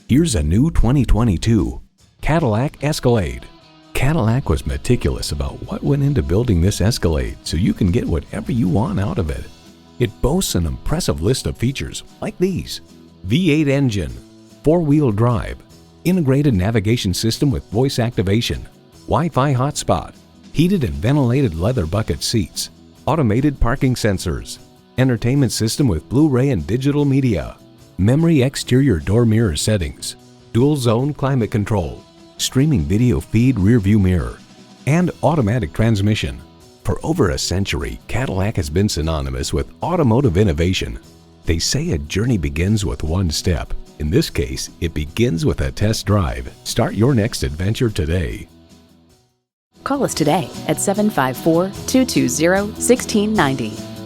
Here's a new 2022 Cadillac Escalade. Cadillac was meticulous about what went into building this Escalade so you can get whatever you want out of it. It boasts an impressive list of features like these: V8 engine, 4-wheel drive, integrated navigation system with voice activation, Wi-Fi hotspot, heated and ventilated leather bucket seats, automated parking sensors, entertainment system with Blu-ray and digital media, memory exterior door mirror settings, dual zone climate control, streaming video feed rear view mirror, and automatic transmission. For over a century, Cadillac has been synonymous with automotive innovation. They say a journey begins with one step. In this case, it begins with a test drive. Start your next adventure today. Call us today at 754-220-1690.